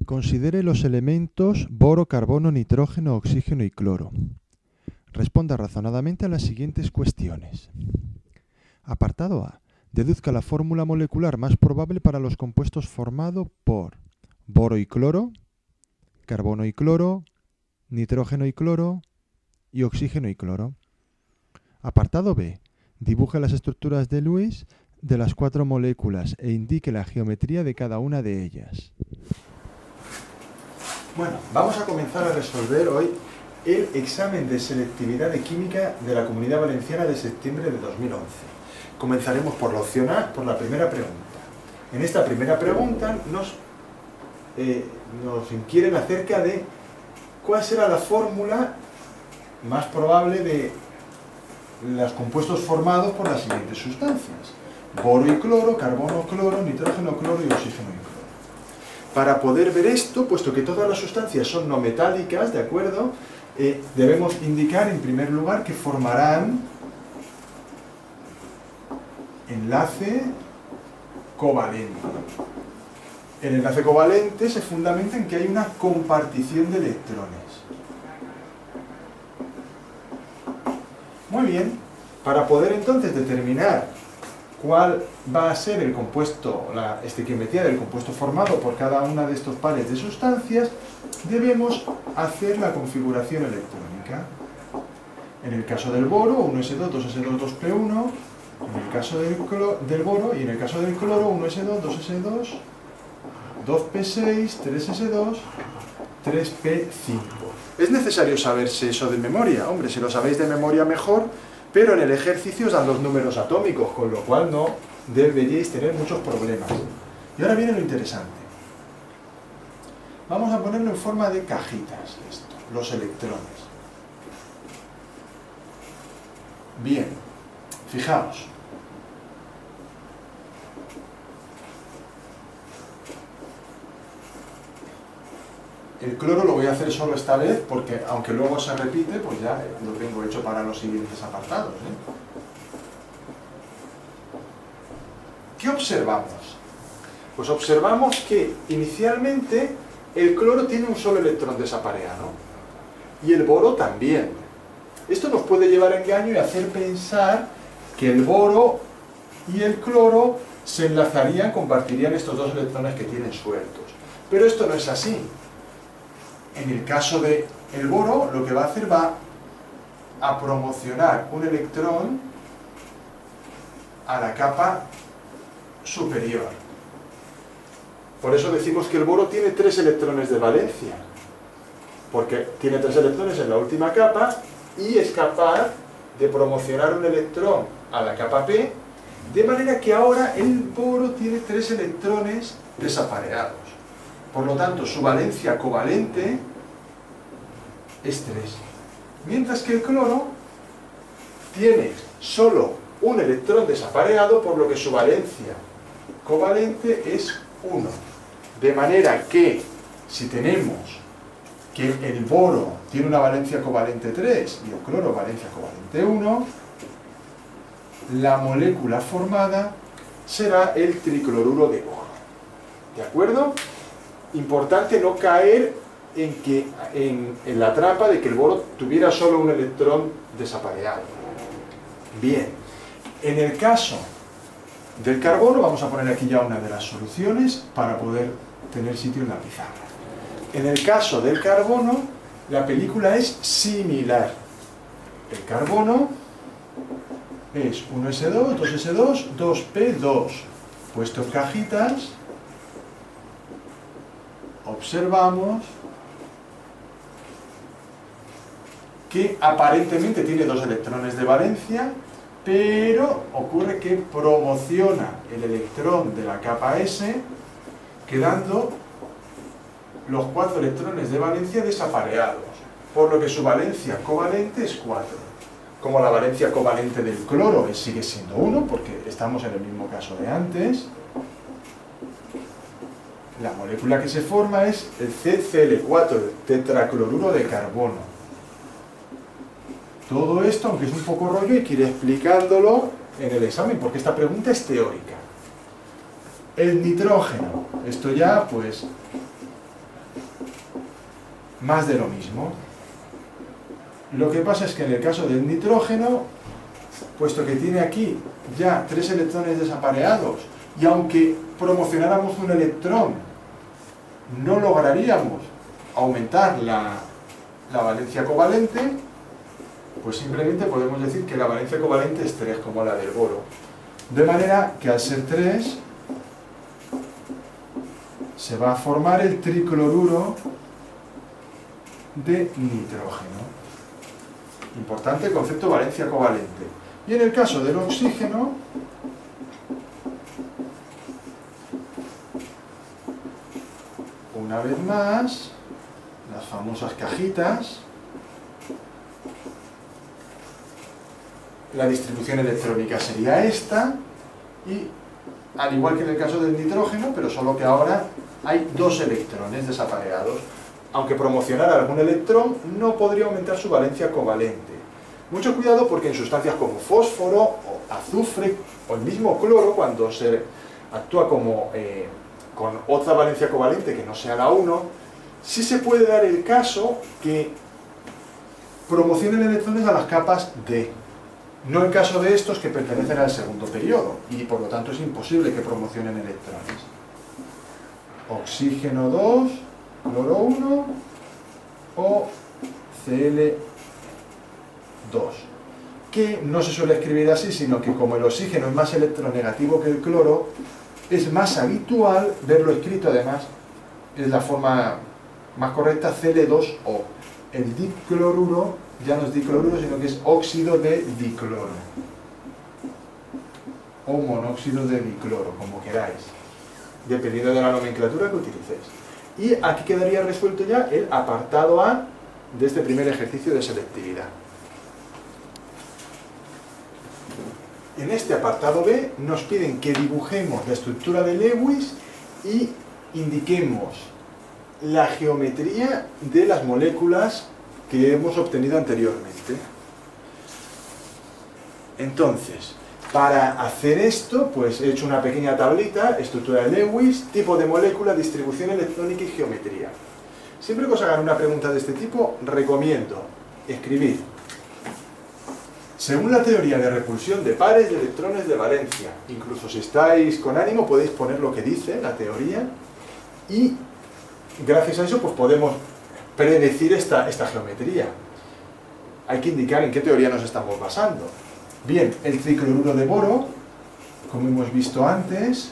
Considere los elementos boro, carbono, nitrógeno, oxígeno y cloro. Responda razonadamente a las siguientes cuestiones. Apartado A. Deduzca la fórmula molecular más probable para los compuestos formados por boro y cloro, carbono y cloro, nitrógeno y cloro y oxígeno y cloro. Apartado B. Dibuje las estructuras de Lewis de las 4 moléculas e indique la geometría de cada una de ellas. Bueno, vamos a comenzar a resolver hoy el examen de selectividad de química de la Comunidad Valenciana de septiembre de 2011. Comenzaremos por la opción A, por la primera pregunta. En esta primera pregunta nos inquieren acerca de cuál será la fórmula más probable de los compuestos formados por las siguientes sustancias: boro y cloro, carbono, cloro, nitrógeno, cloro y oxígeno y cloro. Para poder ver esto, puesto que todas las sustancias son no metálicas, ¿de acuerdo? Debemos indicar en primer lugar que formarán enlace covalente. El enlace covalente se fundamenta en que hay una compartición de electrones. Muy bien, para poder entonces determinar cuál va a ser el compuesto, la estequiometría del compuesto formado por cada una de estos pares de sustancias, debemos hacer la configuración electrónica. En el caso del boro, 1s2, 2s2, 2p1, en el caso del boro, y en el caso del cloro, 1s2, 2s2, 2p6, 3s2, 3p5. ¿Es necesario saberse eso de memoria? Hombre, si lo sabéis de memoria mejor, pero en el ejercicio os dan los números atómicos, con lo cual no deberíais tener muchos problemas. Y ahora viene lo interesante. Vamos a ponerlo en forma de cajitas, esto, los electrones. Bien, fijaos. El cloro lo voy a hacer solo esta vez porque, aunque luego se repite, pues ya lo tengo hecho para los siguientes apartados, ¿Qué observamos? Pues observamos que inicialmente el cloro tiene un solo electrón desapareado y el boro también. Esto nos puede llevar a engaño y hacer pensar que el boro y el cloro se enlazarían, compartirían estos dos electrones que tienen sueltos. Pero esto no es así. En el caso del boro, lo que va a hacer va a promocionar un electrón a la capa superior. Por eso decimos que el boro tiene 3 electrones de valencia, porque tiene 3 electrones en la última capa y es capaz de promocionar un electrón a la capa P, de manera que ahora el boro tiene 3 electrones desapareados. Por lo tanto, su valencia covalente es 3. Mientras que el cloro tiene solo un electrón desapareado, por lo que su valencia covalente es 1. De manera que, si tenemos que el boro tiene una valencia covalente 3 y el cloro valencia covalente 1, la molécula formada será el tricloruro de boro. ¿De acuerdo? Importante no caer en la trampa de que el boro tuviera solo un electrón desapareado. Bien, en el caso del carbono, vamos a poner aquí ya una de las soluciones para poder tener sitio en la pizarra. En el caso del carbono, la película es similar. El carbono es 1s2, 2s2, 2p2. Puesto en cajitas, observamos que aparentemente tiene 2 electrones de valencia, pero ocurre que promociona el electrón de la capa S, quedando los 4 electrones de valencia desapareados, por lo que su valencia covalente es 4. Como la valencia covalente del cloro sigue siendo 1, porque estamos en el mismo caso de antes, la molécula que se forma es el CCl4, el tetracloruro de carbono. Todo esto, aunque es un poco rollo, hay que ir explicándolo en el examen, porque esta pregunta es teórica. El nitrógeno, esto ya, pues, más de lo mismo. Lo que pasa es que en el caso del nitrógeno, puesto que tiene aquí ya 3 electrones desapareados, y aunque promocionáramos un electrón, no lograríamos aumentar la valencia covalente, pues simplemente podemos decir que la valencia covalente es 3, como la del boro. De manera que al ser 3, se va a formar el tricloruro de nitrógeno. Importante el concepto de valencia covalente. Y en el caso del oxígeno, una vez más, las famosas cajitas, la distribución electrónica sería esta, y al igual que en el caso del nitrógeno, pero solo que ahora hay 2 electrones desapareados. Aunque promocionara algún electrón, no podría aumentar su valencia covalente. Mucho cuidado porque en sustancias como fósforo, o azufre, o el mismo cloro, cuando se actúa como, con otra valencia covalente que no sea la 1, sí se puede dar el caso que promocionen electrones a las capas D. No el caso de estos que pertenecen al segundo periodo, y por lo tanto es imposible que promocionen electrones. Oxígeno 2, cloro 1 o Cl2, que no se suele escribir así, sino que como el oxígeno es más electronegativo que el cloro, es más habitual verlo escrito, además es la forma más correcta, Cl2O. El dicloruro ya no es dicloruro, sino que es óxido de dicloro o monóxido de dicloro, como queráis, dependiendo de la nomenclatura que utilicéis. Y aquí quedaría resuelto ya el apartado A de este primer ejercicio de selectividad. En este apartado B nos piden que dibujemos la estructura de Lewis y indiquemos la geometría de las moléculas que hemos obtenido anteriormente. Entonces, para hacer esto, pues he hecho una pequeña tablita: estructura de Lewis, tipo de molécula, distribución electrónica y geometría. Siempre que os hagan una pregunta de este tipo, recomiendo escribir: según la teoría de repulsión de pares de electrones de valencia. Incluso si estáis con ánimo podéis poner lo que dice la teoría, y gracias a eso pues podemos predecir esta geometría. Hay que indicar en qué teoría nos estamos basando. Bien, el tricloruro de boro, como hemos visto antes,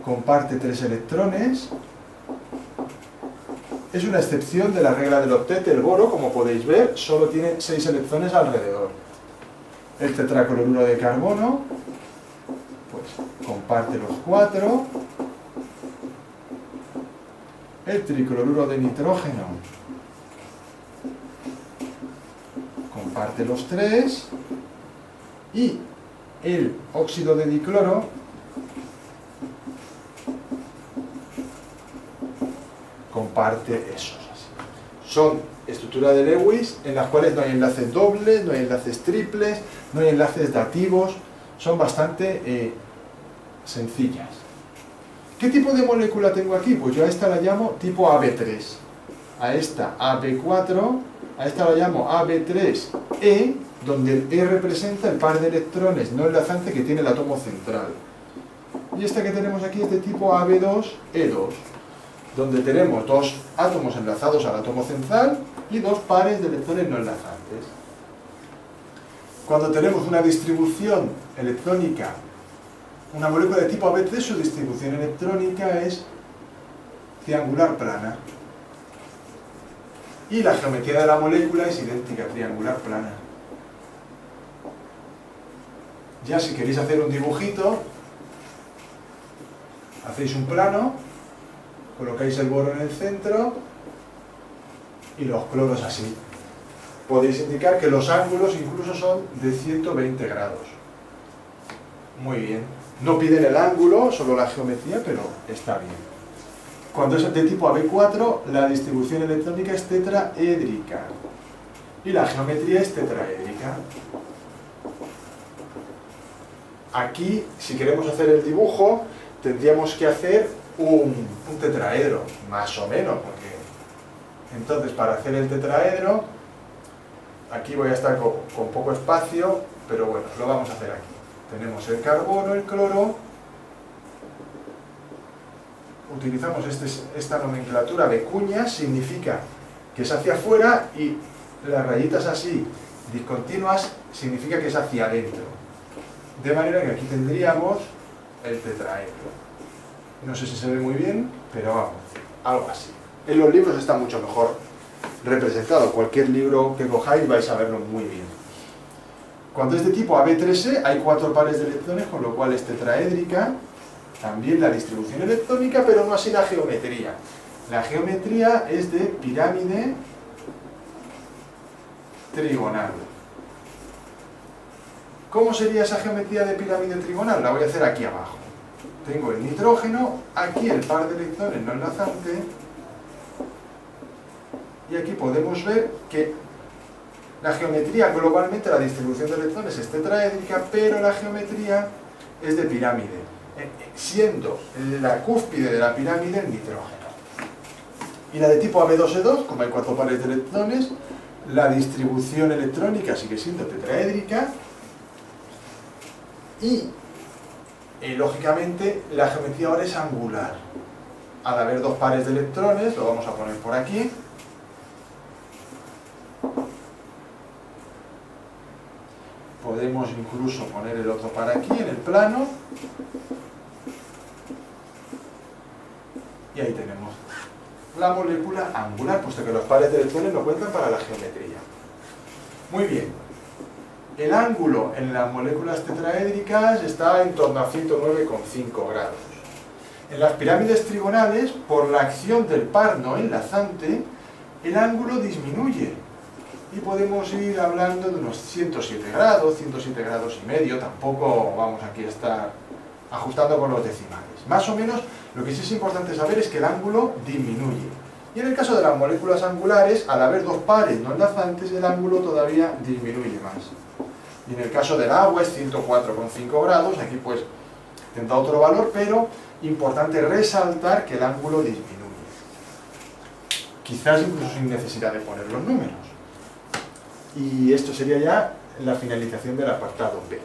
comparte 3 electrones. Es una excepción de la regla del octet. El boro, como podéis ver, solo tiene 6 electrones alrededor. El tetracloruro de carbono, pues comparte los 4. El tricloruro de nitrógeno comparte los 3. Y el óxido de dicloro comparte esos. Son estructuras de Lewis en las cuales no hay enlaces dobles, no hay enlaces triples, no hay enlaces dativos. Son bastante sencillas. ¿Qué tipo de molécula tengo aquí? Pues yo a esta la llamo tipo AB3, a esta AB4, a esta la llamo AB3E, donde el E representa el par de electrones no enlazante que tiene el átomo central. Y esta que tenemos aquí es de tipo AB2E2, donde tenemos 2 átomos enlazados al átomo central y 2 pares de electrones no enlazantes. Cuando tenemos una distribución electrónica, una molécula de tipo AB3, su distribución electrónica es triangular plana. Y la geometría de la molécula es idéntica, triangular plana. Ya si queréis hacer un dibujito, hacéis un plano, colocáis el boro en el centro y los cloros así. Podéis indicar que los ángulos incluso son de 120 grados. Muy bien. No piden el ángulo, solo la geometría, pero está bien. Cuando es de tipo AB4, la distribución electrónica es tetraédrica y la geometría es tetraédrica. Aquí, si queremos hacer el dibujo, tendríamos que hacer un tetraedro, más o menos, porque Entonces, para hacer el tetraedro, aquí voy a estar con poco espacio, pero bueno, lo vamos a hacer aquí. Tenemos el carbono, el cloro, utilizamos esta nomenclatura de cuñas, significa que es hacia afuera, y las rayitas así, discontinuas, significa que es hacia adentro. De manera que aquí tendríamos el tetraedro. No sé si se ve muy bien, pero vamos, algo así. En los libros está mucho mejor representado. Cualquier libro que cojáis vais a verlo muy bien. Cuando es de tipo AB3E hay 4 pares de electrones, con lo cual es tetraédrica. También la distribución electrónica, pero no así la geometría. La geometría es de pirámide trigonal. ¿Cómo sería esa geometría de pirámide trigonal? La voy a hacer aquí abajo. Tengo el nitrógeno, aquí el par de electrones no enlazante, y aquí podemos ver que la geometría, globalmente la distribución de electrones es tetraédrica, pero la geometría es de pirámide, siendo la cúspide de la pirámide el nitrógeno. Y la de tipo AB2E2, como hay 4 pares de electrones, la distribución electrónica sigue siendo tetraédrica, y lógicamente la geometría ahora es angular. Al haber 2 pares de electrones, lo vamos a poner por aquí, podemos incluso poner el otro par aquí en el plano, y ahí tenemos la molécula angular, puesto que los pares de electrones no cuentan para la geometría. Muy bien, el ángulo en las moléculas tetraédricas está en torno a 109,5 grados. En las pirámides trigonales, por la acción del par no enlazante, el ángulo disminuye, y podemos ir hablando de unos 107 grados, 107 grados y medio, tampoco vamos aquí a estar ajustando con los decimales. Más o menos, lo que sí es importante saber es que el ángulo disminuye. Y en el caso de las moléculas angulares, al haber 2 pares no enlazantes, el ángulo todavía disminuye más. Y en el caso del agua es 104,5 grados, aquí pues tendrá otro valor, pero importante resaltar que el ángulo disminuye. Quizás incluso sin necesidad de poner los números. Y esto sería ya la finalización del apartado B.